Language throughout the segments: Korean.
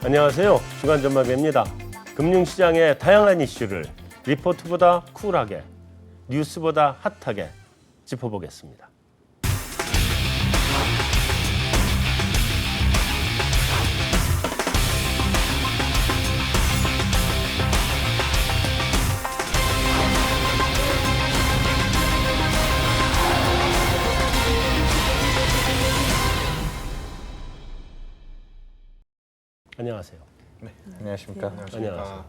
안녕하세요. 주간 전망대입니다. 금융시장의 다양한 이슈를 리포트보다 쿨하게, 뉴스보다 핫하게 짚어보겠습니다. 안녕하세요. 네, 안녕하십니까. 안녕하세요.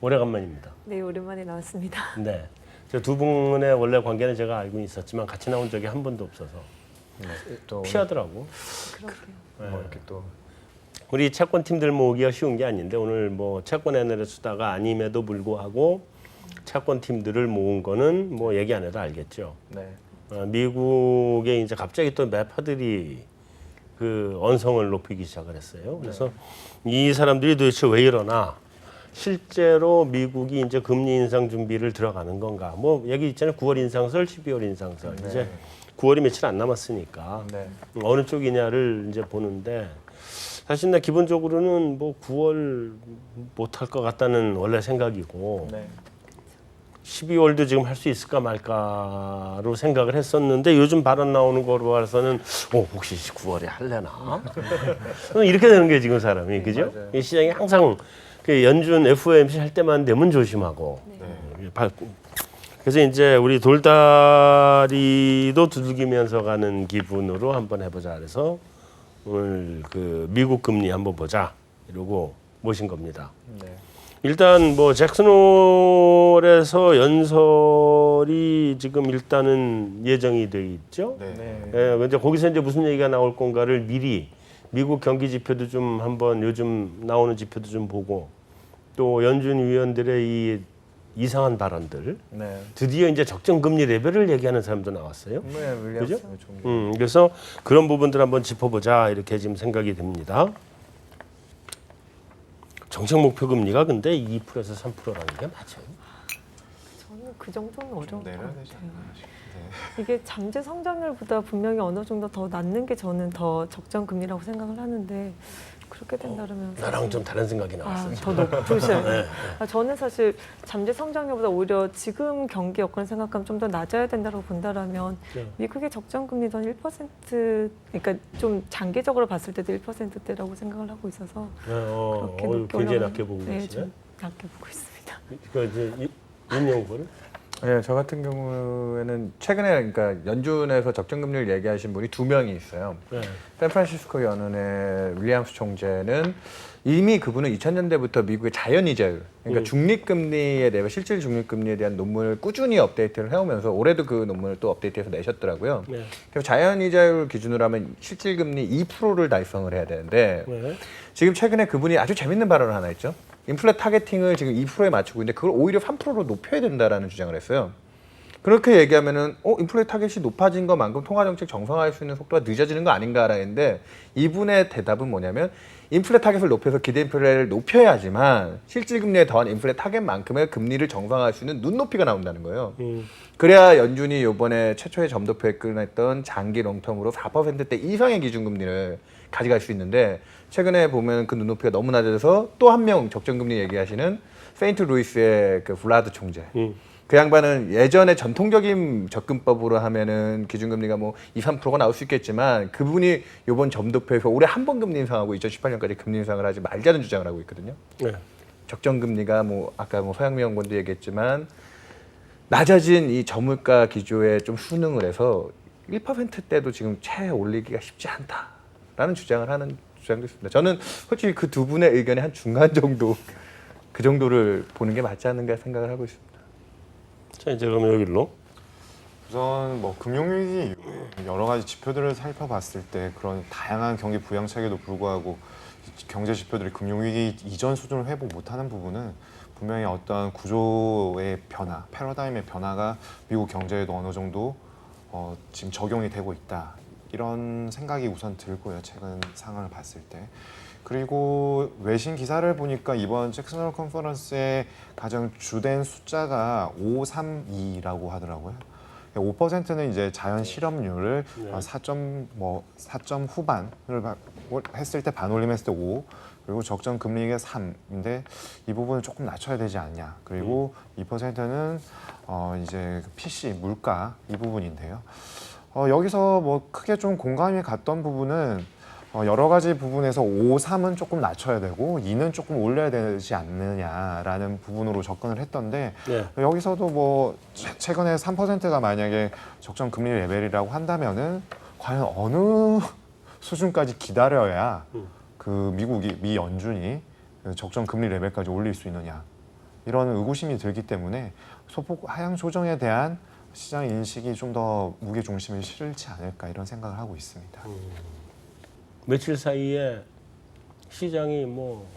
오래간만입니다. 네, 오랜만에 나왔습니다. 네, 저 두 분의 원래 관계는 제가 알고 있었지만 같이 나온 적이 한 번도 없어서 네, 또 피하더라고. 그러게요. 뭐 이렇게 또 우리 채권 팀들 모으기가 쉬운 게 아닌데 오늘 뭐 채권 애널의 수다가 아님에도 불구하고 채권 팀들을 모은 거는 뭐 얘기 안 해도 알겠죠. 네, 미국에 이제 갑자기 또 매파들이 그 언성을 높이기 시작을 했어요. 그래서 이 사람들이 도대체 왜 이러나 실제로 미국이 이제 금리 인상 준비를 들어가는 건가? 뭐 얘기 있잖아요. 9월 인상설, 12월 인상설. 네. 이제 9월이 며칠 안 남았으니까 네, 어느 쪽이냐를 이제 보는데 사실 나 기본적으로는 뭐 9월 못할 것 같다는 원래 생각이고 네, 12월도 지금 할 수 있을까 말까로 생각을 했었는데 요즘 발언 나오는 거로 봐서는 혹시 9월에 할래나? 이렇게 되는 게 지금 사람이 그죠? 맞아요. 이 시장이 항상 그 연준 FOMC 할 때만 되면 조심하고 그래서 이제 우리 돌다리도 두들기면서 가는 기분으로 한번 해보자 그래서 오늘 그 미국 금리 한번 보자 이러고 모신 겁니다. 네, 일단 뭐 잭슨홀에서 연설이 지금 일단은 예정이 돼 있죠. 네, 예, 근데 거기서 이제 무슨 얘기가 나올 건가를 미리 미국 경기 지표도 좀 한번 요즘 나오는 지표도 좀 보고 또 연준 위원들의 이 이상한 발언들 네. 드디어 이제 적정 금리 레벨을 얘기하는 사람도 나왔어요. 네, 윌리엄스 그죠? 총리. 그래서 그런 부분들 한번 짚어보자 이렇게 지금 생각이 듭니다. 정책 목표 금리가 근데 2%에서 3%라는 게 맞아요? 저는 그 정도는 어려울 것 내려야 되지 같아요. 않나 싶은데. 이게 잠재 성장률보다 분명히 어느 정도 더 낮는 게 저는 더 적정 금리라고 생각을 하는데 그렇게 된다면 나랑 좀 다른 생각이 나왔어요. 더 높으셔요. 네. 저는 사실 잠재 성장률보다 오히려 지금 경기 여건 생각하면 좀 더 낮아야 된다고 본다라면 네. 미국의 적정 금리도 한 1%, 그러니까 좀 장기적으로 봤을 때도 1%대라고 생각을 하고 있어서 그렇게 높게 굉장히 올라가면- 낮게 보고 네, 계시네. 좀 낮게 보고 있습니다. 그 이제 윤영구는 네, 저 같은 경우에는 최근에 그러니까 연준에서 적정 금리를 얘기하신 분이 두 명이 있어요. 네. 샌프란시스코 연은의 윌리엄스 총재는 이미 그분은 2000년대부터 미국의 자연이자율, 그러니까 중립금리에 대해 실질 중립금리에 대한 논문을 꾸준히 업데이트를 해오면서 올해도 그 논문을 또 업데이트해서 내셨더라고요. 네. 그래서 자연이자율 기준으로 하면 실질금리 2%를 달성을 해야 되는데 네. 지금 최근에 그분이 아주 재밌는 발언을 하나 했죠. 인플레 타겟팅을 지금 2%에 맞추고 있는데 그걸 오히려 3%로 높여야 된다라는 주장을 했어요. 그렇게 얘기하면은 인플레 타겟이 높아진 것만큼 통화정책 정상화할 수 있는 속도가 늦어지는 거 아닌가라는데 이분의 대답은 뭐냐면 인플레 타겟을 높여서 기대 인플레를 높여야지만 실질금리에 더한 인플레 타겟만큼의 금리를 정상화할 수 있는 눈높이가 나온다는 거예요. 그래야 연준이 이번에 최초의 점도표에 끝냈던 장기 롱텀으로 4%대 이상의 기준금리를 가져갈 수 있는데 최근에 보면 그 눈높이가 너무 낮아져서 또 한 명 적정금리 얘기하시는 세인트 루이스의 그 블라드 총재. 그 양반은 예전에 전통적인 접근법으로 하면은 기준금리가 뭐 2, 3%가 나올 수 있겠지만 그분이 이번 점도표에서 올해 한 번 금리 인상하고 2018년까지 금리 인상을 하지 말자는 주장을 하고 있거든요. 네. 적정금리가 뭐 아까 뭐 서양미 연구원도 얘기했지만 낮아진 이 저물가 기조에 좀 순응을 해서 1%대도 지금 채 올리기가 쉽지 않다라는 주장을 하는 주장도 있습니다. 저는 솔직히 그 두 분의 의견의 한 중간 정도 그 정도를 보는 게 맞지 않는가 생각을 하고 있습니다. 자 이제 그럼 여기로 우선 뭐 금융위기 이후에 여러 가지 지표들을 살펴봤을 때 그런 다양한 경기 부양책에도 불구하고 경제 지표들이 금융위기 이전 수준을 회복 못하는 부분은 분명히 어떤 구조의 변화, 패러다임의 변화가 미국 경제에도 어느 정도 지금 적용이 되고 있다. 이런 생각이 우선 들고요. 최근 상황을 봤을 때. 그리고 외신 기사를 보니까 이번 잭슨홀 컨퍼런스의 가장 주된 숫자가 532라고 하더라고요. 5%는 이제 자연 실업률을 네. 4점 후반을 했을 때 반올림했을 때 5, 그리고 적정 금리가 3인데 이 부분을 조금 낮춰야 되지 않냐. 그리고 2%는 이제 PC 물가 이 부분인데요. 여기서 뭐 크게 좀 공감이 갔던 부분은 여러 가지 부분에서 5, 3은 조금 낮춰야 되고 2는 조금 올려야 되지 않느냐라는 부분으로 접근을 했던데 네. 여기서도 뭐 최근에 3%가 만약에 적정 금리 레벨이라고 한다면은 과연 어느 수준까지 기다려야 그 미 연준이 그 적정 금리 레벨까지 올릴 수 있느냐 이런 의구심이 들기 때문에 소폭 하향 조정에 대한 시장 인식이 좀 더 무게 중심을 실지 않을까 이런 생각을 하고 있습니다. 며칠 사이에 시장이 뭐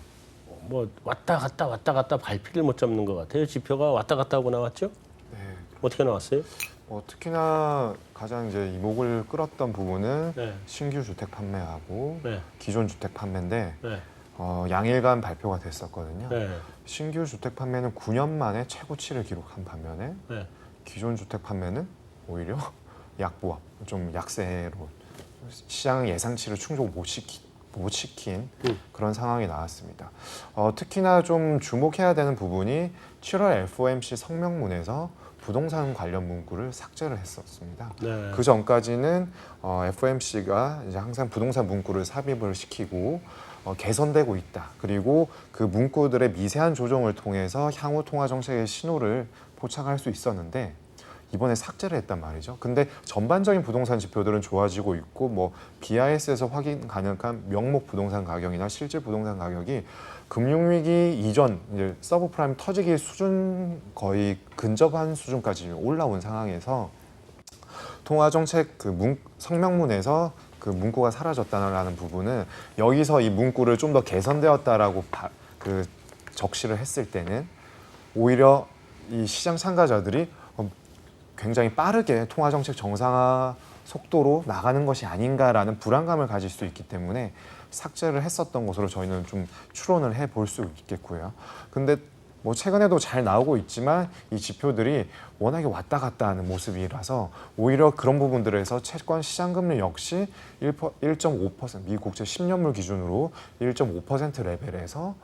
왔다 갔다 발피를 못 잡는 것 같아요. 지표가 왔다 갔다 하고 나왔죠? 네. 어떻게 나왔어요? 특히나 가장 이제 이목을 끌었던 부분은 네. 신규 주택 판매하고 네. 기존 주택 판매인데 네. 양일간 발표가 됐었거든요. 네. 신규 주택 판매는 9년 만에 최고치를 기록한 반면에 네. 기존 주택 판매는 오히려 약보합, 좀 약세로 시장 예상치를 충족 못 시킨 그런 상황이 나왔습니다. 특히나 좀 주목해야 되는 부분이 7월 FOMC 성명문에서 부동산 관련 문구를 삭제를 했었습니다. 네. 그 전까지는 FOMC가 이제 항상 부동산 문구를 삽입을 시키고 개선되고 있다. 그리고 그 문구들의 미세한 조정을 통해서 향후 통화 정책의 신호를 포착할 수 있었는데 이번에 삭제를 했단 말이죠. 근데 전반적인 부동산 지표들은 좋아지고 있고 뭐 BIS에서 확인 가능한 명목 부동산 가격이나 실질 부동산 가격이 금융위기 이전 이제 서브프라임 터지기 수준 거의 근접한 수준까지 올라온 상황에서 통화정책 그 성명문에서 그 문구가 사라졌다는 부분은 여기서 이 문구를 좀 더 개선되었다라고 적시를 했을 때는 오히려 이 시장 참가자들이 굉장히 빠르게 통화정책 정상화 속도로 나가는 것이 아닌가라는 불안감을 가질 수 있기 때문에 삭제를 했었던 것으로 저희는 좀 추론을 해볼 수 있겠고요. 근데 뭐 최근에도 잘 나오고 있지만 이 지표들이 워낙에 왔다 갔다 하는 모습이라서 오히려 그런 부분들에서 채권 시장 금리 역시 1.5% 미 국채 10년물 기준으로 1.5% 레벨에서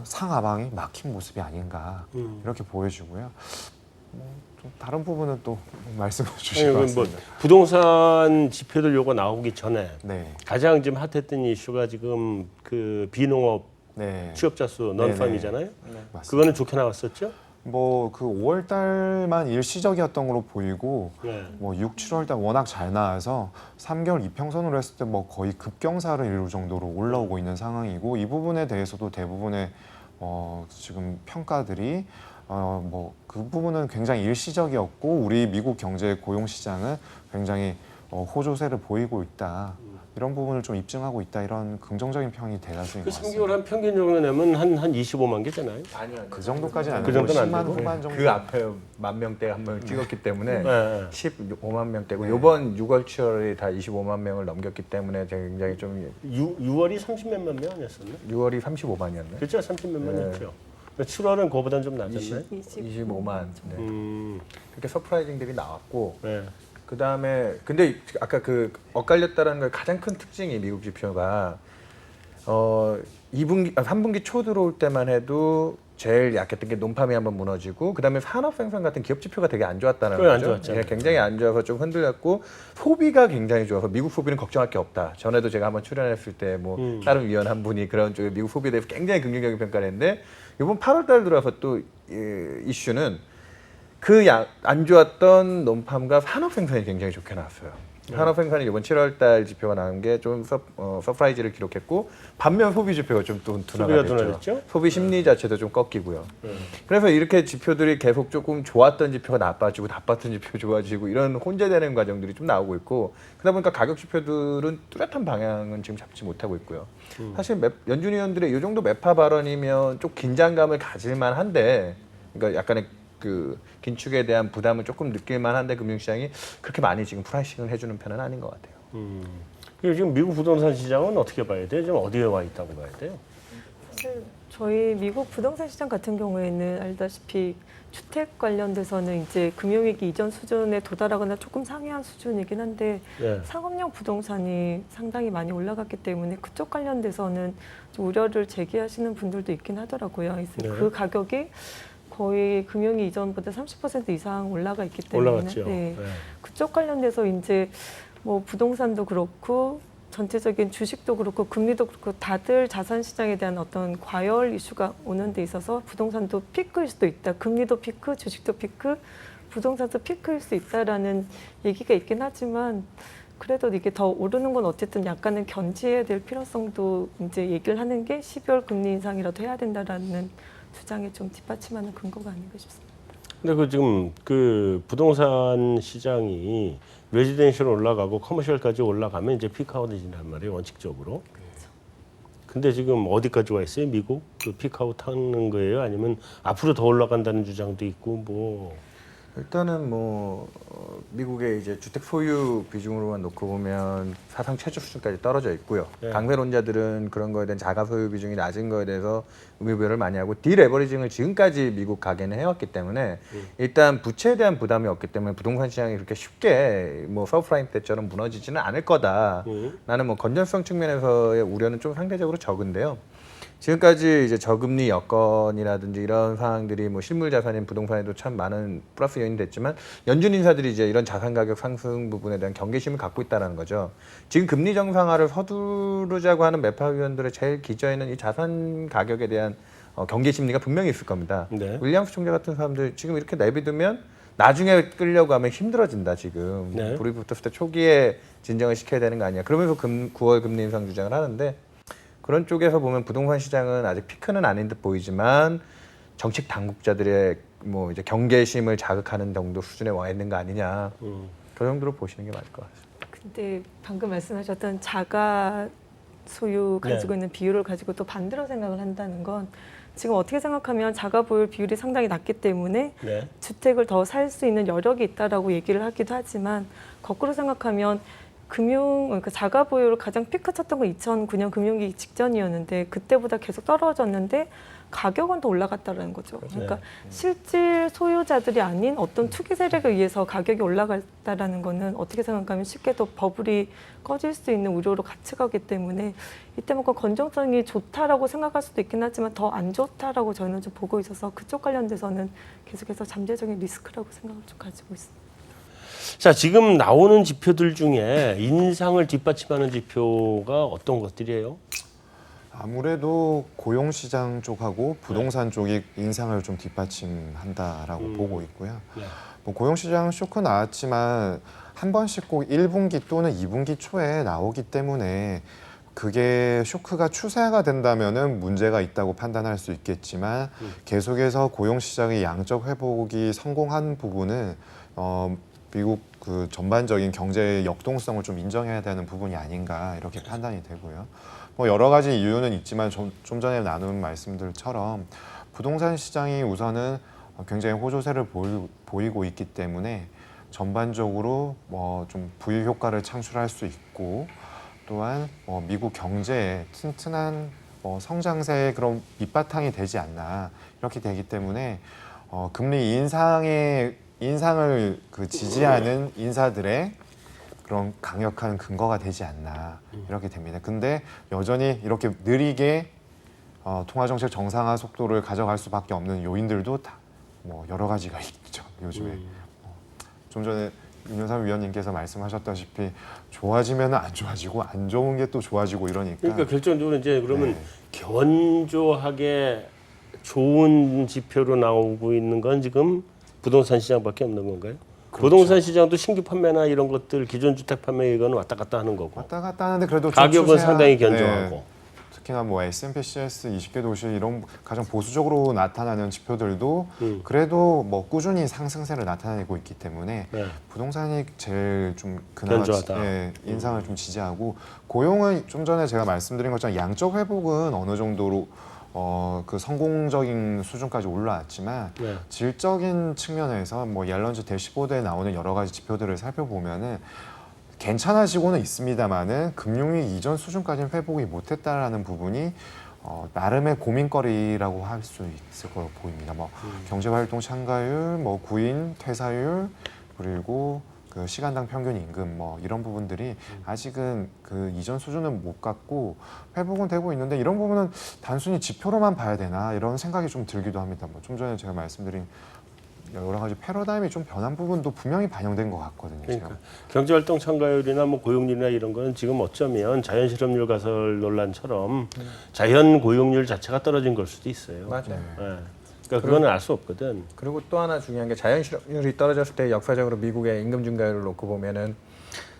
상하방이 막힌 모습이 아닌가 이렇게 보여지고요. 좀 다른 부분은 또 말씀해 주실 것 같습니다. 부동산 지표들 요거 나오기 전에 네, 가장 지금 핫했던 이슈가 지금 그 비농업 네, 취업자 수 넌팜이잖아요. 맞습니다. 그거는 좋게 나왔었죠? 뭐 그 5월 달만 일시적이었던 걸로 보이고 네. 뭐 6, 7월 달 워낙 잘 나와서 3개월 이평선으로 했을 때 뭐 거의 급경사를 이룰 정도로 올라오고 있는 상황이고 이 부분에 대해서도 대부분의 지금 평가들이 뭐 그 부분은 굉장히 일시적이었고 우리 미국 경제 고용 시장은 굉장히 호조세를 보이고 있다. 이런 부분을 좀 입증하고 있다. 이런 긍정적인 평이 대다수인 그 것 3개월 같습니다. 한 평균 정도 내면 한 25만 개잖아요. 아니요. 그 정도까지는 안 그 되고 정도는 안 10만 되고. 후반 정도. 그 앞에 10,000대 한 번 찍었기 때문에 네. 15만 명대고 이번 6월, 7월이 다 25만 명을 넘겼기 때문에 굉장히 좀 6월이 30몇만 명 아니었었나? 6월이 35만이었네. 그렇죠, 30몇만 네. 했죠. 7월은 그거보다는 좀 낮았나요? 25만. 네. 그렇게 서프라이징들이 나왔고 네. 그 다음에 근데 아까 그 엇갈렸다라는 걸 가장 큰 특징이 미국 지표가 3분기 초 들어올 때만 해도 제일 약했던 게 논팜이 한번 무너지고 그 다음에 산업 생산 같은 기업 지표가 되게 안 좋았다는 그게 안 거죠. 좋았잖아요. 예, 굉장히 안 좋아서 좀 흔들렸고 소비가 굉장히 좋아서 미국 소비는 걱정할 게 없다. 전에도 제가 한번 출연했을 때 뭐 다른 위원 한 분이 그런 쪽에 미국 소비에 대해서 굉장히 긍정적인 평가를 했는데 이번 8월 달 들어서 또 이슈는 그 안 좋았던 논팜과 산업 생산이 굉장히 좋게 나왔어요. 산업 생산이 이번 7월 달 지표가 나온 게 좀 서프라이즈를 기록했고 반면 소비 지표가 좀 또 둔화가 됐죠. 둔화됐죠? 소비 심리 자체도 좀 꺾이고요. 그래서 이렇게 지표들이 계속 조금 좋았던 지표가 나빠지고 나빴던 지표 좋아지고 이런 혼재되는 과정들이 좀 나오고 있고 그러다 보니까 가격 지표들은 뚜렷한 방향은 지금 잡지 못하고 있고요. 사실 연준 위원들의 이 정도 매파 발언이면 좀 긴장감을 가질만 한데 그러니까 약간의 그 긴축에 대한 부담을 조금 느낄만 한데 금융시장이 그렇게 많이 지금 프라이싱을 해주는 편은 아닌 것 같아요. 그리고 지금 미국 부동산 시장은 어떻게 봐야 돼요? 지금 어디에 와 있다고 봐야 돼요? 사실 저희 미국 부동산 시장 같은 경우에는 알다시피 주택 관련돼서는 이제 금융위기 이전 수준에 도달하거나 조금 상회한 수준이긴 한데 네. 상업용 부동산이 상당히 많이 올라갔기 때문에 그쪽 관련돼서는 좀 우려를 제기하시는 분들도 있긴 하더라고요. 그래서 네. 그 가격이 거의 금융위 이전보다 30% 이상 올라가 있기 때문에 올라갔죠. 네. 네. 그쪽 관련돼서 이제 뭐 부동산도 그렇고 전체적인 주식도 그렇고 금리도 그렇고 다들 자산 시장에 대한 어떤 과열 이슈가 오는 데 있어서 부동산도 피크일 수도 있다. 금리도 피크, 주식도 피크, 부동산도 피크일 수 있다라는 얘기가 있긴 하지만 그래도 이게 더 오르는 건 어쨌든 약간은 견지해야 될 필요성도 이제 얘기를 하는 게 12월 금리 인상이라도 해야 된다라는 주장에 좀 뒷받침하는 근거가 아닌가 싶습니다. 근데 그 지금 그 부동산 시장이 레지덴셜 올라가고 커머셜까지 올라가면 이제 피크아웃이란 말이에요, 원칙적으로. 근데 지금 어디까지 와 있어요? 미국 그 피크아웃 하는 거예요? 아니면 앞으로 더 올라간다는 주장도 있고 뭐. 일단은 뭐 미국의 이제 주택 소유 비중으로만 놓고 보면 사상 최저 수준까지 떨어져 있고요. 네. 강세론자들은 그런 거에 대한 자가 소유 비중이 낮은 거에 대해서 의미부여를 많이 하고 디레버리징을 지금까지 미국 가게는 해왔기 때문에 일단 부채에 대한 부담이 없기 때문에 부동산 시장이 그렇게 쉽게 뭐 서브프라임 때처럼 무너지지는 않을 거다. 나는 뭐 건전성 측면에서의 우려는 좀 상대적으로 적은데요. 지금까지 이제 저금리 여건이라든지 이런 상황들이 뭐 실물 자산인 부동산에도 참 많은 플러스 요인이 됐지만 연준 인사들이 이제 이런 자산 가격 상승 부분에 대한 경계심을 갖고 있다는 거죠. 지금 금리 정상화를 서두르자고 하는 매파 위원들의 제일 기저에는 이 자산 가격에 대한 경계 심리가 분명히 있을 겁니다. 네. 윌리엄스 총재 같은 사람들 지금 이렇게 내비두면 나중에 끌려고 하면 힘들어진다 지금. 네. 불이 붙었을 때 초기에 진정을 시켜야 되는 거 아니야. 그러면서 9월 금리 인상 주장을 하는데 그런 쪽에서 보면 부동산 시장은 아직 피크는 아닌 듯 보이지만 정책 당국자들의 뭐 이제 경계심을 자극하는 정도 수준에 와 있는 거 아니냐. 그 정도로 보시는 게 맞을 것 같습니다. 근데 방금 말씀하셨던 자가 소유 가지고 네. 있는 비율을 가지고 또 반대로 생각을 한다는 건 지금 어떻게 생각하면 자가 보유 비율이 상당히 낮기 때문에 네. 주택을 더 살 수 있는 여력이 있다라고 얘기를 하기도 하지만 거꾸로 생각하면 그러니까 자가 보유를 가장 피크 쳤던 건 2009년 금융위기 직전이었는데 그때보다 계속 떨어졌는데 가격은 더 올라갔다는 거죠. 그러니까 실질 소유자들이 아닌 어떤 투기 세력에 의해서 가격이 올라갔다라는 거는 어떻게 생각하면 쉽게 더 버블이 꺼질 수 있는 우려로 같이 가기 때문에 이때만큼 건전성이 좋다라고 생각할 수도 있긴 하지만 더 안 좋다라고 저는 좀 보고 있어서 그쪽 관련돼서는 계속해서 잠재적인 리스크라고 생각을 좀 가지고 있습니다. 자, 지금 나오는 지표들 중에 인상을 뒷받침하는 지표가 어떤 것들이에요? 아무래도 고용시장 쪽하고 부동산 쪽이 인상을 좀 뒷받침한다라고 보고 있고요. 네. 뭐 고용시장 쇼크 나왔지만 한 번씩 꼭 1분기 또는 2분기 초에 나오기 때문에 그게 쇼크가 추세가 된다면은 문제가 있다고 판단할 수 있겠지만 계속해서 고용시장의 양적 회복이 성공한 부분은 미국 그 전반적인 경제의 역동성을 좀 인정해야 되는 부분이 아닌가 이렇게 판단이 되고요. 뭐 여러 가지 이유는 있지만 좀 전에 나눈 말씀들처럼 부동산 시장이 우선은 굉장히 호조세를 보이고 있기 때문에 전반적으로 뭐 좀 부유 효과를 창출할 수 있고 또한 미국 경제에 튼튼한 성장세의 그런 밑바탕이 되지 않나 이렇게 되기 때문에 금리 인상을 그 지지하는 인사들의 그런 강력한 근거가 되지 않나 이렇게 됩니다. 근데 여전히 이렇게 느리게 통화정책 정상화 속도를 가져갈 수밖에 없는 요인들도 다 뭐 여러 가지가 있죠. 요즘에 좀 전에 윤영삼 위원님께서 말씀하셨다시피 좋아지면 안 좋아지고 안 좋은 게 또 좋아지고 이러니까. 그러니까 결정적으로 이제 그러면 네. 견조하게 좋은 지표로 나오고 있는 건 지금 부동산 시장밖에 없는 건가요? 그렇죠. 부동산 시장도 신규 판매나 이런 것들 기존 주택 판매 이거는 왔다 갔다 하는 거고 왔다 갔다 하는데 그래도 좀 가격은 추세가- 상당히 견조하고. 네. 특히나 뭐 S&P CS 20개 도시 이런 가장 보수적으로 나타나는 지표들도 그래도 뭐 꾸준히 상승세를 나타내고 있기 때문에 네. 부동산이 제일 좀 그나마 견조하다. 인상을 좀 지지하고 고용은 좀 전에 제가 말씀드린 것처럼 양적 회복은 어느 정도로 그 성공적인 수준까지 올라왔지만 네. 질적인 측면에서 뭐 옐런즈 대시보드에 나오는 여러 가지 지표들을 살펴보면은 괜찮아지고는 있습니다만은 금융위기 이전 수준까지는 회복이 못했다라는 부분이 나름의 고민거리라고 할 수 있을 거로 보입니다. 뭐 경제활동 참가율, 뭐 구인 퇴사율, 그리고 그 시간당 평균 임금 뭐 이런 부분들이 아직은 그 이전 수준은 못 갔고 회복은 되고 있는데 이런 부분은 단순히 지표로만 봐야 되나 이런 생각이 좀 들기도 합니다. 뭐 좀 전에 제가 말씀드린 여러 가지 패러다임이 좀 변한 부분도 분명히 반영된 것 같거든요. 그러니까 제가. 경제활동 참가율이나 뭐 고용률이나 이런 거는 지금 어쩌면 자연실업률 가설 논란처럼 자연 고용률 자체가 떨어진 걸 수도 있어요. 맞아요. 예. 그러니까 그거는 알 수 없거든. 그리고 또 하나 중요한 게 자연 실업률이 떨어졌을 때 역사적으로 미국의 임금 증가율을 놓고 보면은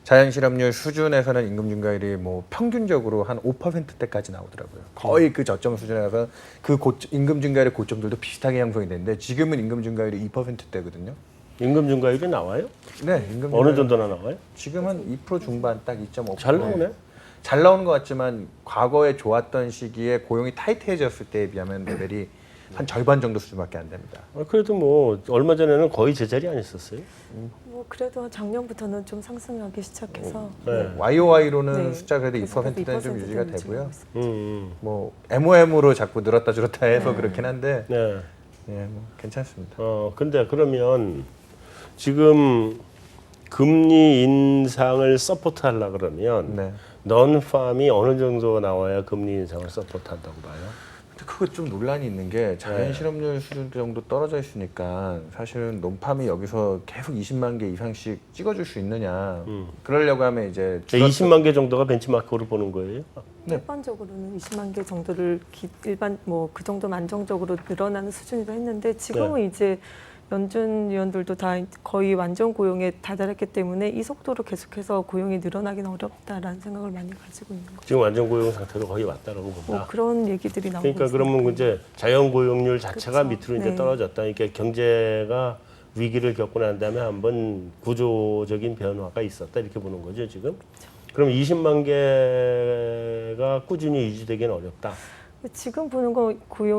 자연 실업률 수준에서는 임금 증가율이 뭐 평균적으로 한 5%대까지 나오더라고요. 거의 그 저점 수준에 가서 그 임금 증가율의 고점들도 비슷하게 형성이 되는데 지금은 임금 증가율이 2%대거든요. 임금 증가율이 나와요? 네, 임금 어느 증가율 정도나 나와요? 지금 한 2% 중반 딱 2.5%. 잘 나오네. 잘 나오는 것 같지만 과거에 좋았던 시기에 고용이 타이트해졌을 때에 비하면 레벨이 한 절반 정도 수준밖에 안 됩니다. 그래도 뭐 얼마 전에는 거의 제자리 아니었었어요? 뭐 그래도 작년부터는 좀 상승하기 시작해서 네. YOY로는 네. 숫자 그래도 계속해서 2%는 좀 2% 유지가 는 유지하고 되고요. 있어요. 뭐 MOM으로 자꾸 늘었다 줄었다 해서 그렇긴 한데 네. 예, 뭐 괜찮습니다. 근데 그러면 지금 금리 인상을 서포트 하려고 그러면 네. 넌팜이 어느 정도 나와야 금리 인상을 서포트 한다고 봐요? 근데 그거 좀 논란이 있는 게 자연 실업률 수준 정도 떨어져 있으니까 사실은 논팜이 여기서 계속 20만 개 이상씩 찍어줄 수 있느냐. 그러려고 하면 이제 20만 개 정도가 벤치마크로 보는 거예요? 일반적으로는 20만 개 정도를 일반 뭐 그 정도면 안정적으로 늘어나는 수준이라 했는데 지금은 이제 연준 위원들도 다 거의 완전 고용에 다다랐기 때문에 이 속도로 계속해서 고용이 늘어나기는 어렵다라는 생각을 많이 가지고 있는 거죠. 지금 완전 고용 상태로 거의 왔다라고 본다. 뭐 그런 얘기들이 나오고 그러니까 있습니다. 그러면 이제 자연 고용률 자체가 그쵸. 밑으로 이제 네. 떨어졌다. 그러니까 경제가 위기를 겪고 난 다음에 한번 구조적인 변화가 있었다 이렇게 보는 거죠 지금. 그럼 20만 개가 꾸준히 유지되기는 어렵다. 지금 보는 거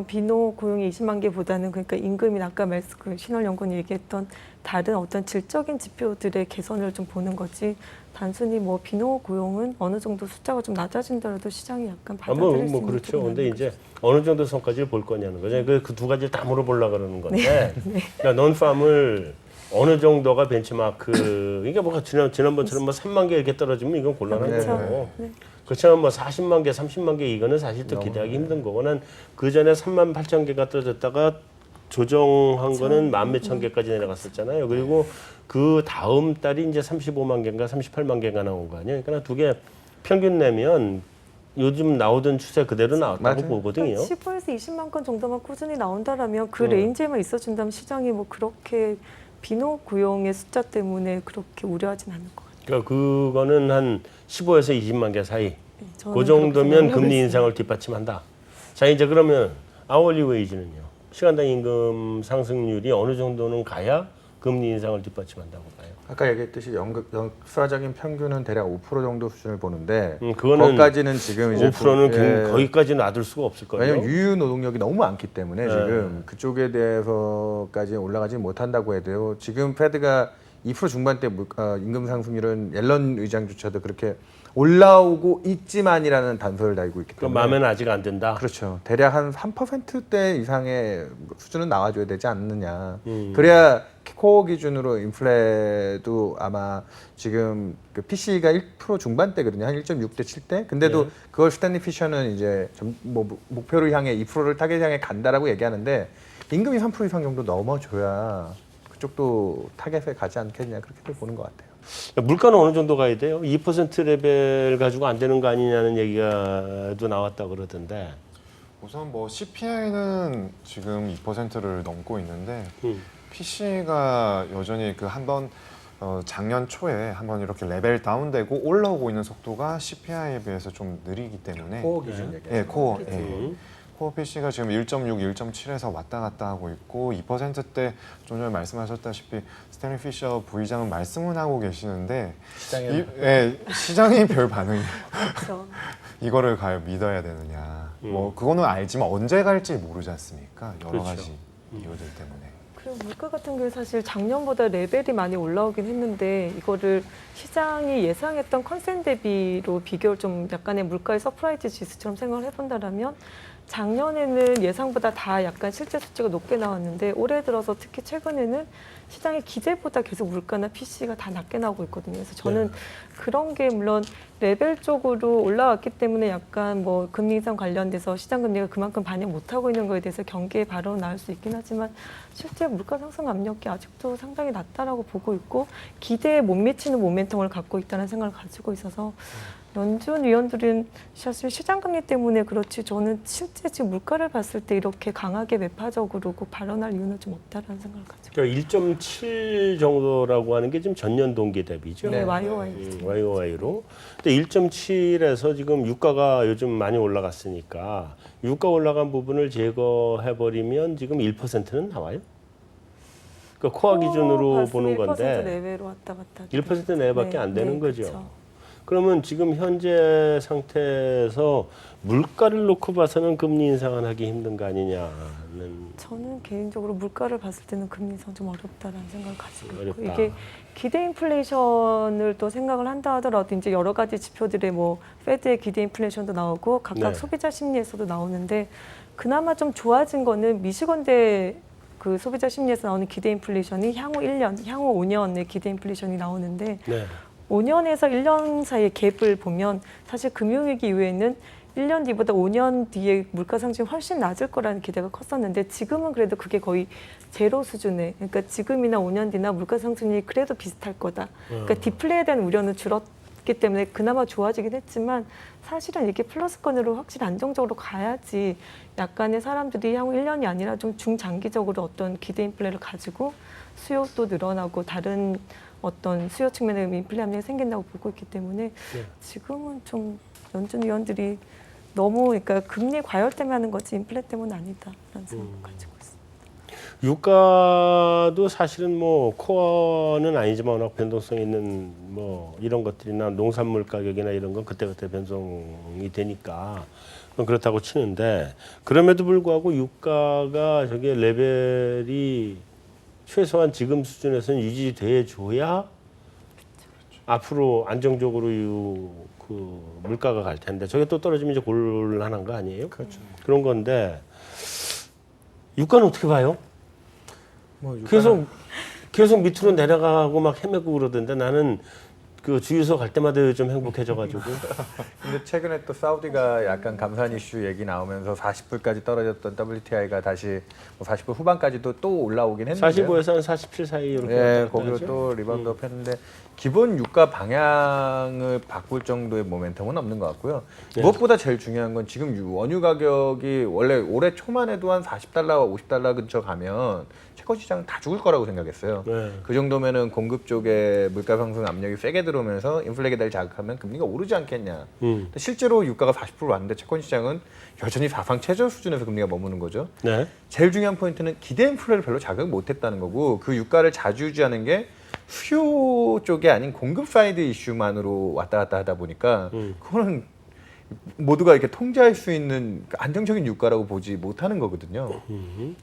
비노 고용이 20만 개보다는 그러니까 임금이나 아까 그 신월연구원이 얘기했던 다른 어떤 질적인 지표들의 개선을 좀 보는 거지 단순히 뭐 비노 고용은 어느 정도 숫자가 좀 낮아진다라도 시장이 약간 받아들일 수 있는 그렇죠. 부분이 근데 아닌가 이제 어느 정도 선까지를 볼 거냐는 거죠. 그 두 가지를 다 물어보려고 그러는 건데. 그러니까 넌팜을 어느 정도가 벤치마크. 이게 뭐 지난번처럼 뭐 3만 개 이렇게 떨어지면 이건 곤란한 그렇죠. 거고. 네. 그렇지만 뭐 40만 개, 30만 개 이거는 사실 또 기대하기 힘든 거고는 그 전에 3만 8천 개가 떨어졌다가 조정한 거는 1만 몇천 개까지 내려갔었잖아요. 그리고 그 다음 달이 이제 35만 개인가 38만 개가 나온 거 아니에요. 그러니까 두 개 평균 내면 요즘 나오던 추세 그대로 나왔다고 맞아요. 보거든요. 15에서 20만 건 정도만 꾸준히 나온다라면 그 레인지에만 있어준다면 시장이 뭐 그렇게 비노 고용의 숫자 때문에 그렇게 우려하진 않을 것 같아요. 그러니까 그거는 한 15에서 20만 개 사이. 네, 저는 그 정도면 그렇게 금리 생각하고 인상을 뒷받침한다. 자 이제 그러면 아워리 웨이지는요. 시간당 임금 상승률이 어느 정도는 가야 금리 인상을 뒷받침한다고 봐요. 아까 얘기했듯이 역사적인 평균은 대략 5% 정도 수준을 보는데 그거는 거기까지는 지금 이제 5%는 거기까지 놔둘 수가 없을 거예요. 왜냐면 유유 노동력이 너무 많기 때문에 네. 지금 그쪽에 대해서까지 올라가지 못한다고 해도요. 지금 패드가 2% 중반대 임금 상승률은 옐런 의장조차도 그렇게 올라오고 있지만이라는 단서를 달고 있기 그럼 때문에 마음에는 아직 안 된다. 그렇죠. 대략 한 3%대 이상의 수준은 나와줘야 되지 않느냐. 그래야 코어 기준으로 인플레도 아마 지금 그 PC가 1% 중반대거든요. 한 1.6대 7대. 근데도 그걸 스탠리 피셔는 이제 뭐 목표를 향해 2%를 타겟 향해 간다라고 얘기하는데 임금이 3% 이상 정도 넘어줘야 그쪽도 타겟에 가지 않겠냐 그렇게 보는 것 같아요. 물가는 어느 정도 가야 돼요? 2% 레벨 가지고 안 되는 거 아니냐는 얘기가 또 나왔다 그러던데. 우선 뭐 CPI는 지금 2%를 넘고 있는데 PC가 여전히 그 한번 작년 초에 한번 이렇게 레벨 다운되고 올라오고 있는 속도가 CPI에 비해서 좀 느리기 때문에 코어 기준 얘기. 예, 코어. 예. 코어 PC가 지금 1.6, 1.7에서 왔다 갔다 하고 있고 2%대 좀 전에 말씀하셨다시피 스탠리 피셔 부의장은 말씀은 하고 계시는데 시장이 별 반응이 그렇죠. 이거를 과연 믿어야 되느냐. 뭐 그거는 알지만 언제 갈지 모르지 않습니까? 여러 그렇죠. 가지 이유들 때문에. 그리고 물가 같은 경우에 사실 작년보다 레벨이 많이 올라오긴 했는데 이거를 시장이 예상했던 컨센 대비로 비교를 좀 약간의 물가의 서프라이즈 지수처럼 생각을 해본다라면 작년에는 예상보다 다 약간 실제 수치가 높게 나왔는데 올해 들어서 특히 최근에는 시장의 기대보다 계속 물가나 PC가 다 낮게 나오고 있거든요. 그래서 저는 그런 게 물론 레벨적으로 올라왔기 때문에 약간 뭐 금리 인상 관련돼서 시장 금리가 그만큼 반영 못하고 있는 거에 대해서 경계에 바로 나올 수 있긴 하지만 실제 물가 상승 압력이 아직도 상당히 낮다라고 보고 있고 기대에 못 미치는 모멘텀을 갖고 있다는 생각을 가지고 있어서 연준 위원들은 사실 시장 금리 때문에 그렇지 저는 실제 지금 물가를 봤을 때 이렇게 강하게 매파적으로 꼭 발언할 이유는 좀 없다라는 생각을 가지고 그러니까 1.7 정도라고 하는 게 지금 전년 동기 대비죠. 네, YOY. YOY로. 근데 1.7에서 지금 유가가 요즘 많이 올라갔으니까 유가 올라간 부분을 제거해 버리면 지금 1%는 나와요. 그러니까 코어 기준으로 보는 1% 건데 내외로 왔다 갔다. 1% 내외밖에 네, 안 되는 네, 거죠. 그쵸. 그러면 지금 현재 상태에서 물가를 놓고 봐서는 금리 인상은 하기 힘든 거 아니냐는 저는 개인적으로 물가를 봤을 때는 금리 인상 좀 어렵다라는 생각을 가지고 있고 어렵다. 이게 기대 인플레이션을 또 생각을 한다 하더라도 이제 여러 가지 지표들의 뭐 페드의 기대 인플레이션도 나오고 각각 네. 소비자 심리에서도 나오는데 그나마 좀 좋아진 거는 미시건대 그 소비자 심리에서 나오는 기대 인플레이션이 향후 1년, 향후 5년의 기대 인플레이션이 나오는데 네. 5년에서 1년 사이의 갭을 보면 사실 금융위기 이후에는 1년 뒤보다 5년 뒤에 물가 상승이 훨씬 낮을 거라는 기대가 컸었는데 지금은 그래도 그게 거의 제로 수준에 그러니까 지금이나 5년 뒤나 물가 상승이 그래도 비슷할 거다. 그러니까 디플레에 대한 우려는 줄었기 때문에 그나마 좋아지긴 했지만 사실은 이게 플러스권으로 확실히 안정적으로 가야지 약간의 사람들이 향후 1년이 아니라 좀 중장기적으로 어떤 기대 인플레를 가지고 수요도 늘어나고 다른 어떤 수요 측면에 인플레 압력이 생긴다고 보고 있기 때문에 지금은 좀 연준 위원들이 너무 그러니까 금리 과열 때문에 하는 거지 인플레 때문은 아니다라는 생각을 가지고 있습니다. 유가도 사실은 뭐 코어는 아니지만 워낙 변동성 있는 뭐 이런 것들이나 농산물 가격이나 이런 건 그때그때 변동이 되니까 그렇다고 치는데 그럼에도 불구하고 유가가 저게 레벨이 최소한 지금 수준에서는 유지돼 줘야 앞으로 안정적으로 그 물가가 갈 텐데 저게 또 떨어지면 이제 곤란한 거 아니에요? 그렇죠. 그런 건데 유가는 어떻게 봐요? 뭐 계속 밑으로 내려가고 막 헤매고 그러던데 나는 그 주유소 갈 때마다 좀 행복해져가지고 근데 최근에 또 사우디가 약간 감산 이슈 얘기 나오면서 40불까지 떨어졌던 WTI가 다시 뭐 40불 후반까지도 또 올라오긴 했는데요. 45에서 한 47 사이 이렇게 예, 왔다 갔다 거기로 하죠. 또 리바운드업 했는데 기본 유가 방향을 바꿀 정도의 모멘텀은 없는 것 같고요. 네. 무엇보다 제일 중요한 건 지금 원유 가격이 원래 올해 초만 해도 한 40달러, 50달러 근처 가면 채권 시장 다 죽을 거라고 생각했어요. 네. 그 정도면은 공급 쪽에 물가 상승 압력이 세게 들어오면서 인플레 계단을 자극하면 금리가 오르지 않겠냐. 근데 실제로 유가가 40% 왔는데 채권 시장은 여전히 사상 최저 수준에서 금리가 머무는 거죠. 네. 제일 중요한 포인트는 기대 인플레를 별로 자극 못했다는 거고 그 유가를 자주유지하는 게 수요 쪽이 아닌 공급 사이드 이슈만으로 왔다 갔다 하다 보니까 그거는 모두가 이렇게 통제할 수 있는 안정적인 유가라고 보지 못하는 거거든요.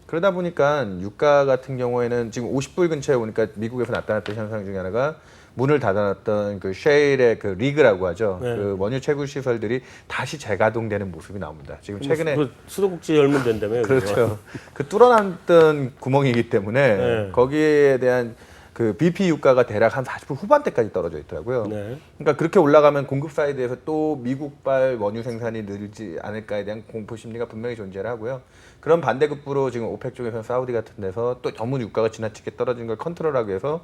그러다 보니까 유가 같은 경우에는 지금 50불 근처에 오니까 미국에서 나타났던 현상 중에 하나가 문을 닫아놨던 그 셰일의 그 리그라고 하죠. 네. 그 원유 채굴 시설들이 다시 재가동되는 모습이 나옵니다. 지금 최근에 그 수도꼭지 열면 된다며요. 그렇죠. 그 뚫어놨던 구멍이기 때문에 네. 거기에 대한 그 BP 유가가 대략 한 40% 후반대까지 떨어져 있더라고요. 네. 그러니까 그렇게 올라가면 공급 사이드에서 또 미국발 원유 생산이 늘지 않을까에 대한 공포 심리가 분명히 존재를 하고요. 그런 반대급부로 지금 오펙 쪽에서는 사우디 같은 데서 또 너무 유가가 지나치게 떨어진 걸 컨트롤하기 위해서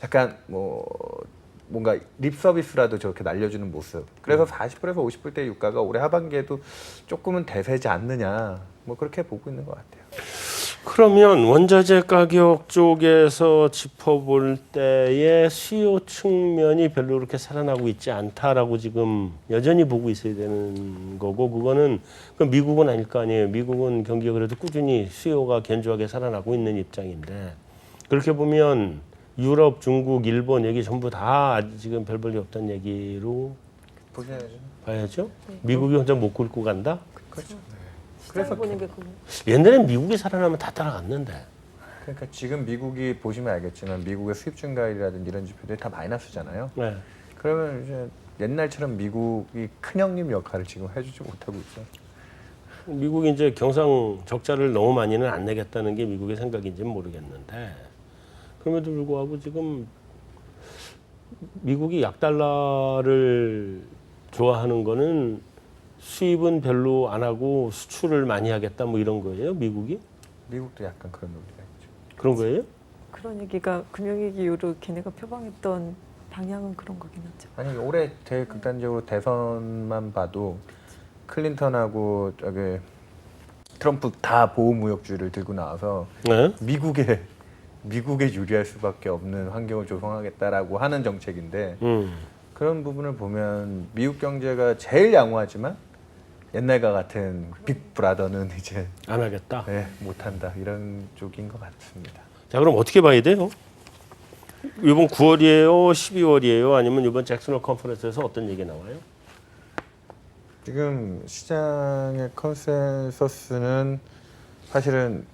약간 뭔가 립 서비스라도 저렇게 날려주는 모습. 그래서 40불에서 50불대 유가가 올해 하반기에도 조금은 대세지 않느냐. 뭐 그렇게 보고 있는 것 같아요. 그러면 원자재 가격 쪽에서 짚어볼 때의 수요 측면이 별로 그렇게 살아나고 있지 않다라고 지금 여전히 보고 있어야 되는 거고 그거는 미국은 아닐 거 아니에요. 미국은 경기가 그래도 꾸준히 수요가 견조하게 살아나고 있는 입장인데 그렇게 보면 유럽, 중국, 일본 얘기 전부 다 지금 별 볼일 없다는 얘기로 보셔야죠. 봐야죠. 미국이 혼자 못 굴고 간다? 그렇죠. 시장 보는 게 그거. 옛날엔 미국이 살아나면 다 따라갔는데. 그러니까 지금 미국이 보시면 알겠지만 미국의 수입 증가율이라든지 이런 지표들이 다 마이너스잖아요. 네. 그러면 이제 옛날처럼 미국이 큰 형님 역할을 지금 해주지 못하고 있죠. 미국이 이제 경상 적자를 너무 많이는 안 내겠다는 게 미국의 생각인지는 모르겠는데 그럼에도 불구하고 지금 미국이 약달러를 좋아하는 거는 수입은 별로 안 하고 수출을 많이 하겠다 뭐 이런 거예요, 미국이? 미국도 약간 그런 논리가 있죠. 그런 거예요? 그런 얘기가 금융위기 이후로 걔네가 표방했던 방향은 그런 거긴 하죠. 아니 올해 제일 극단적으로 대선만 봐도 클린턴하고 저기 트럼프 다 보호무역주의를 들고 나와서 네. 미국에 유리할 수밖에 없는 환경을 조성하겠다라고 하는 정책인데 그런 부분을 보면 미국 경제가 제일 양호하지만 옛날과 같은 빅브라더는 이제 안 하겠다. 못한다 이런 쪽인 것 같습니다. 자, 그럼 어떻게 봐야 돼요? 이번 9월이에요, 12월이에요, 아니면 이번 잭슨홀 컨퍼런스에서 어떤 얘기 나와요? 지금 시장의 컨센서스는 사실은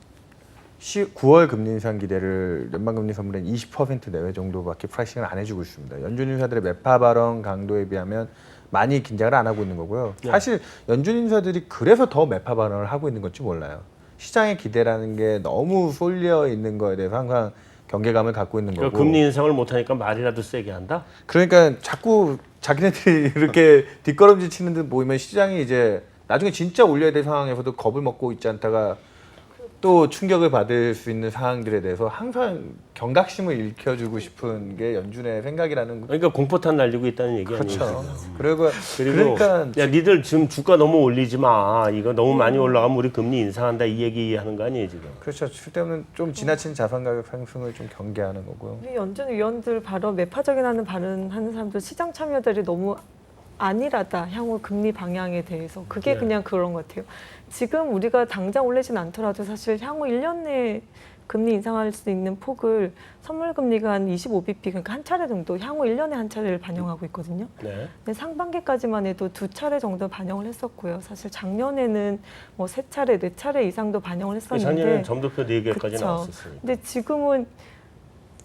9월 금리 인상 기대를 연방금리 선물엔 20% 내외 정도밖에 프라이싱을 안 해주고 있습니다. 연준 인사들의 매파 발언 강도에 비하면 많이 긴장을 안 하고 있는 거고요. 네. 사실 연준 인사들이 그래서 더 매파 발언을 하고 있는 건지 몰라요. 시장의 기대라는 게 너무 쏠려 있는 거에 대해서 항상 경계감을 갖고 있는 거고. 그러니까 금리 인상을 못하니까 말이라도 세게 한다? 그러니까 자꾸 자기네들이 이렇게 뒷걸음질 치는 듯 보이면 시장이 이제 나중에 진짜 올려야 될 상황에서도 겁을 먹고 있지 않다가 또 충격을 받을 수 있는 상황들에 대해서 항상 경각심을 일으켜주고 싶은 게 연준의 생각이라는 그러니까 공포탄 날리고 있다는 얘기 그렇죠. 아니에요? 그리고 그러니까 야 니들 지금 주가 너무 올리지 마. 이거 너무 많이 올라가면 우리 금리 인상한다 이 얘기 하는 거 아니에요 지금? 그렇죠. 쓸데없는 좀 지나친 자산 가격 상승을 좀 경계하는 거고요. 우리 연준 위원들 발언, 매파적인 하는 발언하는 사람들 시장 참여들이 너무 안일하다. 향후 금리 방향에 대해서. 그게 네. 그냥 그런 것 같아요. 지금 우리가 당장 올리진 않더라도 사실 향후 1년 내에 금리 인상할 수 있는 폭을 선물 금리가 한 25bp, 그러니까 한 차례 정도, 향후 1년에 한 차례를 반영하고 있거든요. 네. 근데 상반기까지만 해도 2차례 정도 반영을 했었고요. 사실 작년에는 뭐 3차례, 4차례 이상도 반영을 했었는데. 작년에는 점도표 4개까지 그쵸. 나왔었으니까. 근데 지금은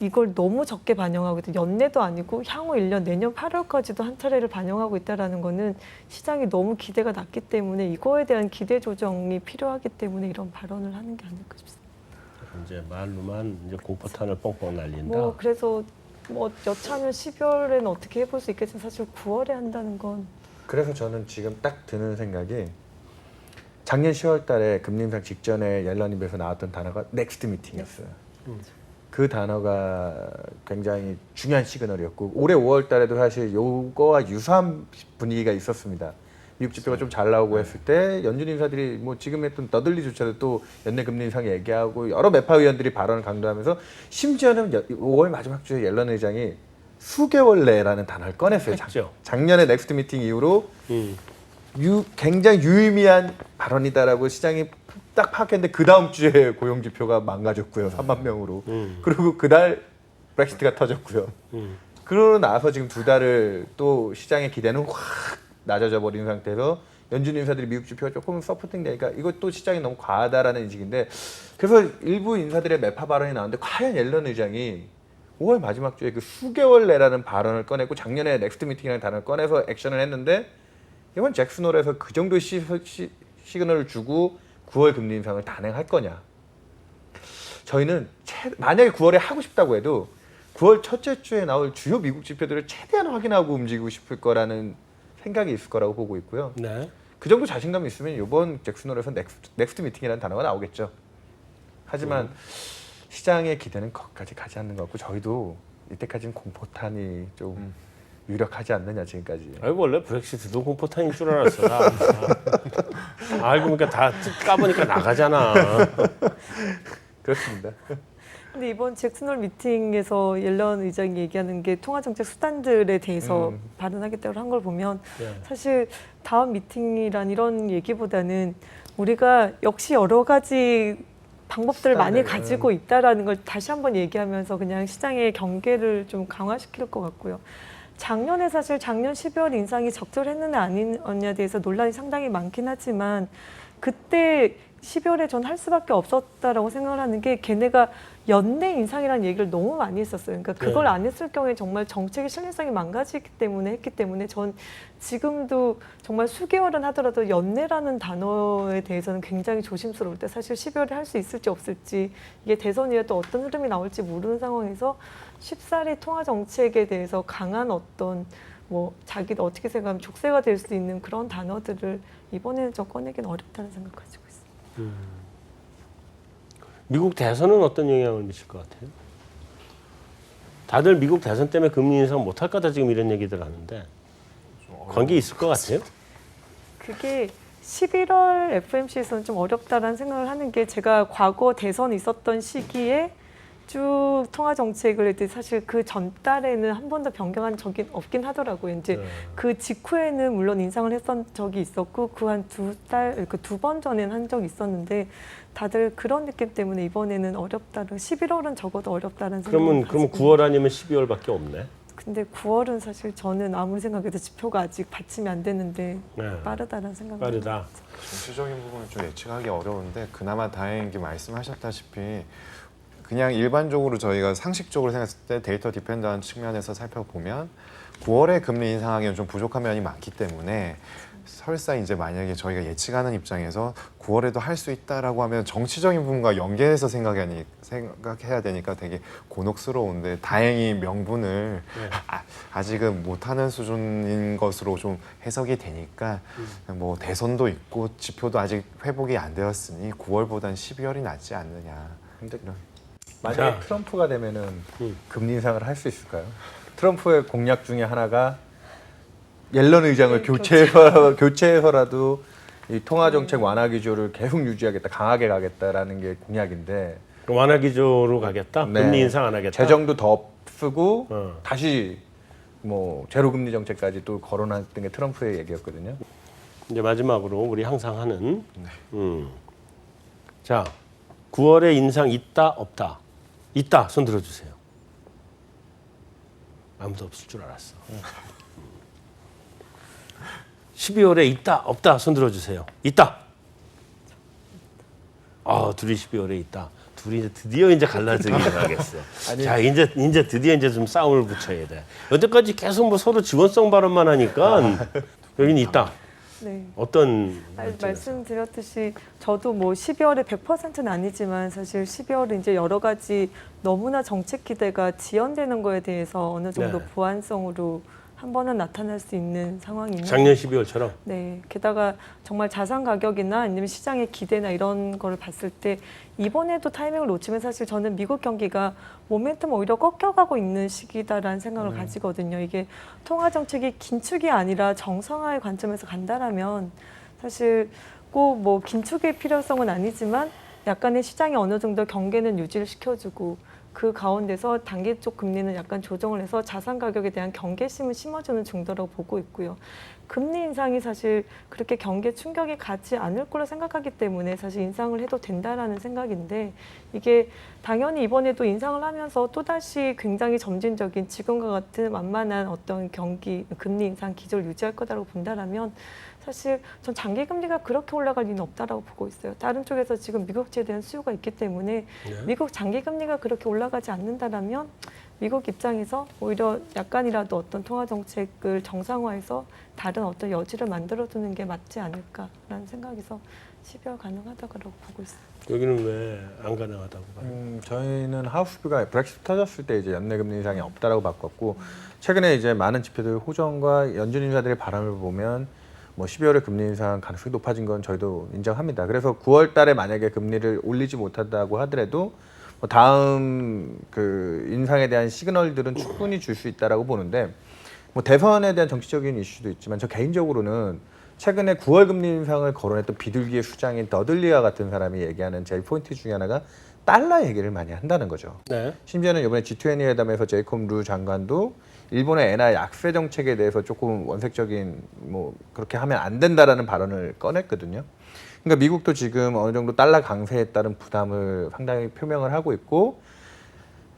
이걸 너무 적게 반영하고 있다. 연내도 아니고 향후 1년, 내년 8월까지도 한 차례를 반영하고 있다는 거는 시장이 너무 기대가 낮기 때문에 이거에 대한 기대 조정이 필요하기 때문에 이런 발언을 하는 게 아닐까 싶습니다. 이제 말로만 이제 공포탄을 뻥뻥 날린다. 뭐 그래서 뭐 여차하면 12월에는 어떻게 해볼 수 있겠지만 사실 9월에 한다는 건 그래서 저는 지금 딱 드는 생각이 작년 10월 달에 금리 인상 직전에 옐런 입에서 나왔던 단어가 넥스트 미팅이었어요. 그 단어가 굉장히 중요한 시그널이었고 올해 5월 달에도 사실 요거와 유사한 분위기가 있었습니다. 미국 지표가 좀 잘 나오고 했을 때 연준 인사들이 뭐 지금 했던 더들리조차도 또 연내 금리 인상 얘기하고 여러 매파 의원들이 발언을 강조하면서 심지어는 5월 마지막 주에 옐런 의장이 수개월 내라는 단어를 꺼냈어요. 했죠. 작년에 넥스트 미팅 이후로 굉장히 유의미한 발언이다라고 시장이 딱 파악했는데 그 다음 주에 고용 지표가 망가졌고요. 3만 명으로. 그리고 그달 브렉시트가 터졌고요. 그러고 나서 지금 2달을 또 시장의 기대는 확 낮아져 버린 상태에서 연준 인사들이 미국 지표가 조금 서포팅 되니까 이것도 시장이 너무 과하다라는 인식인데 그래서 일부 인사들의 매파 발언이 나왔는데 과연 옐런 의장이 5월 마지막 주에 그 수개월 내라는 발언을 꺼내고 작년에 넥스트 미팅이라는 단어를 꺼내서 액션을 했는데 이번 잭슨홀에서 그 정도 시그널을 주고 9월 금리 인상을 단행할 거냐. 저희는 만약에 9월에 하고 싶다고 해도 9월 첫째 주에 나올 주요 미국 지표들을 최대한 확인하고 움직이고 싶을 거라는 생각이 있을 거라고 보고 있고요. 네. 그 정도 자신감이 있으면 이번 잭슨홀에서 넥스트 미팅이라는 단어가 나오겠죠. 하지만 시장의 기대는 거기까지 가지 않는 것 같고 저희도 이때까지는 공포탄이 좀 유력하지 않느냐 지금까지. 아이고 원래 브렉시트도 공포탄인 줄 알았어. 나. 알고 보니까 다 까보니까 나가잖아. 그렇습니다. 근데 이번 잭슨홀 미팅에서 옐런 의장이 얘기하는 게 통화정책 수단들에 대해서 발언하겠다고 한 걸 보면 네. 사실 다음 미팅이란 이런 얘기보다는 우리가 역시 여러 가지 방법들을 많이 가지고 있다라는 걸 다시 한번 얘기하면서 그냥 시장의 경계를 좀 강화시킬 것 같고요. 작년에 사실 작년 12월 인상이 적절했느냐 아니었냐에 대해서 논란이 상당히 많긴 하지만 그때 12월에 전 할 수밖에 없었다라고 생각을 하는 게 걔네가 연내 인상이라는 얘기를 너무 많이 했었어요. 그러니까 그걸 네. 안 했을 경우에 정말 정책의 신뢰성이 망가지기 때문에 했기 때문에 전 지금도 정말 수개월은 하더라도 연내라는 단어에 대해서는 굉장히 조심스러울 때 사실 12월에 할 수 있을지 없을지 이게 대선 이후에 또 어떤 흐름이 나올지 모르는 상황에서 쉽사리 통화 정책에 대해서 강한 어떤 뭐 자기도 어떻게 생각하면 족쇄가 될 수 있는 그런 단어들을 이번에는 좀 꺼내기는 어렵다는 생각 가지고 있습니다. 미국 대선은 어떤 영향을 미칠 것 같아요? 다들 미국 대선 때문에 금리 인상 못할 거다 지금 이런 얘기들 하는데 관계 있을 것 같아요? 그게 11월 FMC에서는 좀 어렵다라는 생각을 하는 게 제가 과거 대선이 있었던 시기에 쭉 통화 정책을 했더니 사실 그 전달에는 한 번도 변경한 적이 없긴 하더라고요. 이제 그 직후에는 물론 인상을 했던 적이 있었고 그 한 두 번 전에는 한 적이 있었는데 다들 그런 느낌 때문에 이번에는 어렵다는 11월은 적어도 어렵다는 생각을 그러면 9월 아니면 12월밖에 없네. 근데 9월은 사실 저는 아무리 생각해도 지표가 아직 받침이 안 되는데 네. 빠르다는 생각이 빠르다. 정치적인 부분은 좀 예측하기 어려운데 그나마 다행인 게 말씀하셨다시피 그냥 일반적으로 저희가 상식적으로 생각했을 때 데이터 디펜더한 측면에서 살펴보면 9월에 금리 인상하기는 좀 부족한 면이 많기 때문에 설사 이제 만약에 저희가 예측하는 입장에서 9월에도 할 수 있다라고 하면 정치적인 부분과 연계해서 생각해야 되니까 되게 곤혹스러운데 다행히 명분을 아직은 못하는 수준인 것으로 좀 해석이 되니까 뭐 대선도 있고 지표도 아직 회복이 안 되었으니 9월보단 12월이 낫지 않느냐. 근데 만약에 자. 트럼프가 되면은 금리 인상을 할 수 있을까요? 트럼프의 공약 중에 하나가 옐런 의장을 교체해서라도 이 통화 정책 완화 기조를 계속 유지하겠다, 강하게 가겠다라는 게 공약인데 완화 기조로 가겠다. 네. 금리 인상 안 하겠다. 재정도 더 쓰고 어. 다시 뭐 제로 금리 정책까지 또 거론했던 게 트럼프의 얘기였거든요. 이제 마지막으로 우리 항상 하는 자 9월에 인상 있다 없다. 있다 손 들어주세요. 아무도 없을 줄 알았어. 12월에 있다 없다 손 들어주세요. 있다. 둘이 12월에 있다. 둘이 이제 드디어 이제 갈라지기 시작하겠어. 자 이제 드디어 이제 좀 싸움을 붙여야 돼. 여태까지 계속 뭐 서로 지원성 발언만 하니까 여기는 있다. 네. 어떤 말씀드렸듯이 저도 뭐 12월에 100%는 아니지만 사실 12월에 이제 여러 가지 너무나 정책 기대가 지연되는 거에 대해서 어느 정도 네. 보완성으로 한 번은 나타날 수 있는 상황이면 작년 12월처럼 네, 게다가 정말 자산 가격이나 아니면 시장의 기대나 이런 거를 봤을 때 이번에도 타이밍을 놓치면 사실 저는 미국 경기가 모멘텀 오히려 꺾여가고 있는 시기다라는 생각을 가지거든요. 이게 통화 정책이 긴축이 아니라 정상화의 관점에서 간다라면 사실 꼭 뭐 긴축의 필요성은 아니지만 약간의 시장이 어느 정도 경계는 유지를 시켜주고 그 가운데서 단기 쪽 금리는 약간 조정을 해서 자산 가격에 대한 경계심을 심어주는 정도라고 보고 있고요. 금리 인상이 사실 그렇게 경계 충격이 가지 않을 거로 생각하기 때문에 사실 인상을 해도 된다라는 생각인데 이게 당연히 이번에도 인상을 하면서 또다시 굉장히 점진적인 지금과 같은 완만한 어떤 금리 인상 기조를 유지할 거다라고 본다라면 사실 전 장기 금리가 그렇게 올라갈 리는 없다라고 보고 있어요. 다른 쪽에서 지금 미국제에 대한 수요가 있기 때문에 미국 장기 금리가 그렇게 올라가지 않는다라면 미국 입장에서 오히려 약간이라도 어떤 통화 정책을 정상화해서 다른 어떤 여지를 만들어두는 게 맞지 않을까라는 생각에서 12월 가능하다고 보고 있습니다. 여기는 왜 안 가능하다고 봐요? 저희는 하우스비가 브렉시트 터졌을 때 이제 연내 금리 인상이 없다라고 바꿨고 최근에 이제 많은 지표들 호정과 연준 인사들의 바람을 보면 뭐 12월에 금리 인상 가능성이 높아진 건 저희도 인정합니다. 그래서 9월 달에 만약에 금리를 올리지 못한다고 하더라도 뭐 다음 그 인상에 대한 시그널들은 충분히 줄 수 있다라고 보는데 뭐 대선에 대한 정치적인 이슈도 있지만 저 개인적으로는 최근에 9월 금리 인상을 거론했던 비둘기의 수장인 더들리아 같은 사람이 얘기하는 제일 포인트 중에 하나가 달러 얘기를 많이 한다는 거죠. 네. 심지어는 이번에 G20 회담에서 제이콥 루 장관도 일본의 엔화 약세 정책에 대해서 조금 원색적인 뭐 그렇게 하면 안 된다라는 발언을 꺼냈거든요. 그러니까 미국도 지금 어느 정도 달러 강세에 따른 부담을 상당히 표명을 하고 있고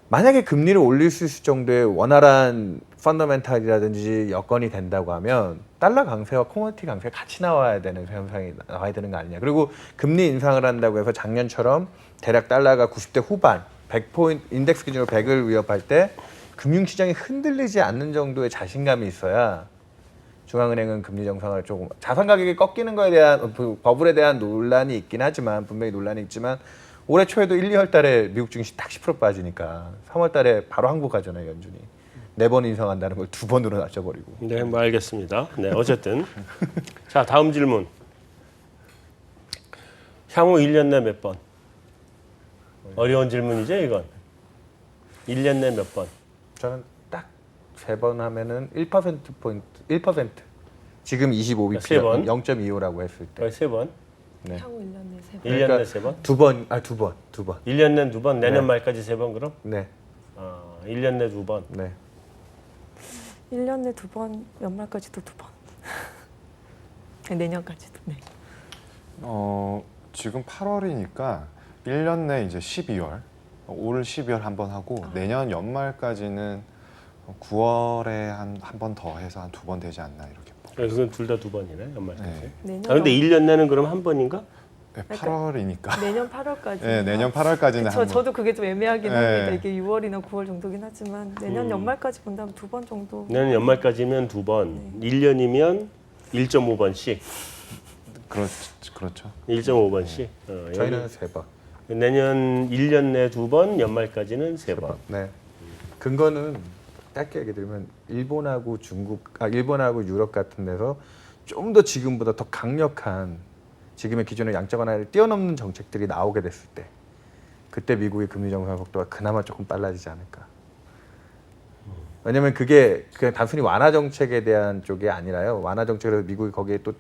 만약에 금리를 올릴 수 있을 정도의 원활한 펀더멘탈이라든지 여건이 된다고 하면 달러 강세와 코모디티 강세가 같이 나와야 되는 현상이 나와야 되는 거 아니냐. 그리고 금리 인상을 한다고 해서 작년처럼 대략 달러가 90대 후반 100포인트 인덱스 기준으로 100을 위협할 때 금융시장이 흔들리지 않는 정도의 자신감이 있어야 중앙은행은 금리 정상을 조금 자산 가격이 꺾이는 거에 대한 버블에 대한 논란이 있긴 하지만 분명히 논란이 있지만 올해 초에도 1, 2월 달에 미국 증시 딱 10% 빠지니까 3월 달에 바로 항복하잖아요, 연준이. 4번 인상한다는 걸 2번으로 낮춰버리고. 네, 뭐 알겠습니다. 네, 어쨌든 자 다음 질문. 향후 1년 내 몇 번? 어려운 질문이죠, 이건. 1년 내 몇 번? 저는 딱 3번 하면은 1%포인트, 1%. 지금 25bp, 세 번. 0.25라고 했을 때. 거의 3번. 네. 향후 1년 내 3번. 1년 내 3번? 2번. 1년 내 2번, 내년 네. 말까지 3번 그럼? 네, 1년 내 2번. 네. 1년 내 2번, 연말까지도 2번. 내년까지도. 네. 지금 8월이니까 1년 내 이제 12월, 올 12월 한 번 하고 내년 연말까지는 9월에 한 번 더 해서 한 2번 되지 않나 이렇게. 그건 둘 다 2번이네, 연말까지. 네. 내년 근데 1년 내는 그럼 한 번인가? 네, 8월이니까. 내년 8월까지. 네, 내년 8월까지는 한 번. 저도 그게 좀 애매하긴 네. 합니다. 이게 6월이나 9월 정도긴 하지만 내년 연말까지 본다면 2번 정도. 내년 연말까지면 2번, 1년이면 1.5번씩, 그렇죠. 1.5번씩. 저희는 3번. 내년 1년 내 2번, 연말까지는 3번. 네. 근거는 짧게 얘기 드리면 일본하고 일본하고 유럽 같은 데서 좀 더 지금보다 더 강력한 지금의 기존의 양적 완화를 뛰어넘는 정책들이 나오게 됐을 때 그때 미국의 금리 정상 속도가 그나마 조금 빨라지지 않을까. 왜냐면 그게 그냥 단순히 완화 정책에 대한 쪽이 아니라요. 완화 정책으로 미국이 거기에 또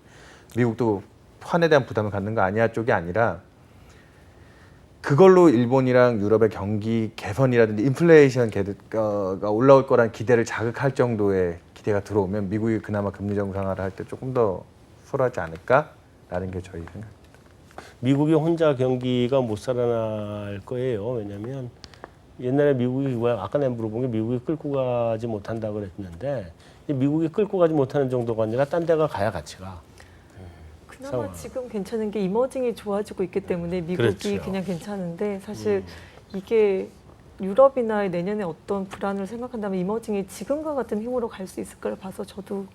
미국도 환에 대한 부담을 갖는 거 아니야 쪽이 아니라 그걸로 일본이랑 유럽의 경기 개선이라든지 인플레이션가 올라올 거란 기대를 자극할 정도의 기대가 들어오면 미국이 그나마 금리 정상화를 할 때 조금 더 수월하지 않을까라는 게 저희 생각. 미국이 혼자 경기가 못 살아날 거예요. 왜냐하면 옛날에 미국이 아까 내가 물어본 게 미국이 끌고 가지 못한다 그랬는데 미국이 끌고 가지 못하는 정도가 아니라 딴 데가 가야 같이 가. 그나마 상황. 지금 괜찮은 게 이머징이 좋아지고 있기 때문에 미국이 그렇죠. 그냥 괜찮은데 사실 이게 유럽이나 내년에 어떤 불안을 생각한다면 이머징이 지금과 같은 힘으로 갈 수 있을 걸 봐서 저도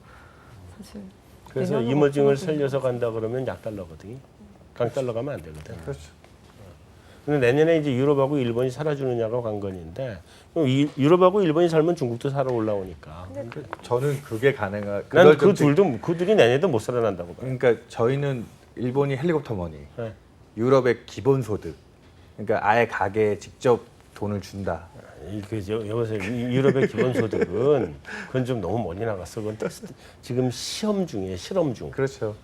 사실 그래서 내년은 이머징을 어떤 살려서 간다 그러면 약달러거든요. 강달러 가면 안 되거든. 그렇죠. 근데 내년에 이제 유럽하고 일본이 살아주느냐가 관건인데 그럼 유럽하고 일본이 살면 중국도 살아 올라오니까. 저는 그게 가능한. 난 그들이 내년에도 못 살아난다고 봐요. 그러니까 저희는 일본이 헬리콥터 머니, 네. 유럽의 기본 소득. 그러니까 아예 가게에 직접 돈을 준다. 여기서 유럽의 기본소득은 그건 좀 너무 멀리 나갔어. 그건 지금 실험 중. 그렇죠.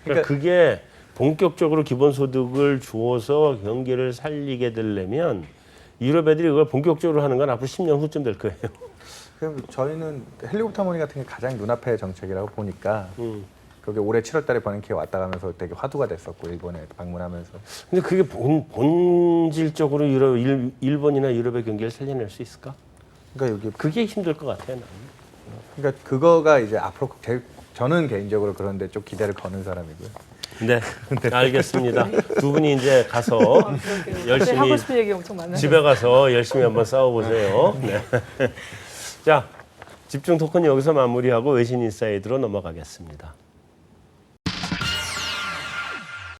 그러니까 그게 본격적으로 기본소득을 주어서 경기를 살리게 되려면 유럽 애들이 그걸 본격적으로 하는 건 앞으로 10년 후쯤 될 거예요. 그럼 저희는 헬리콥터 머니 같은 게 가장 눈앞의 정책이라고 보니까 그게 올해 7월달에 버냉키에 왔다 가면서 되게 화두가 됐었고 일본에 방문하면서. 근데 그게 본질적으로 일본이나 유럽의 경기를 살려낼 수 있을까? 그러니까 여기 그게 힘들 것 같아요. 나는. 그러니까 그거가 이제 앞으로 저는 개인적으로 그런데 좀 기대를 거는 사람이고요. 네, 알겠습니다. 두 분이 이제 가서 열심히 하고 싶은 얘기 엄청 많아요. 집에 가서 열심히 한번 싸워보세요. 네. 자, 집중 토크는 여기서 마무리하고 외신 인사이드로 넘어가겠습니다.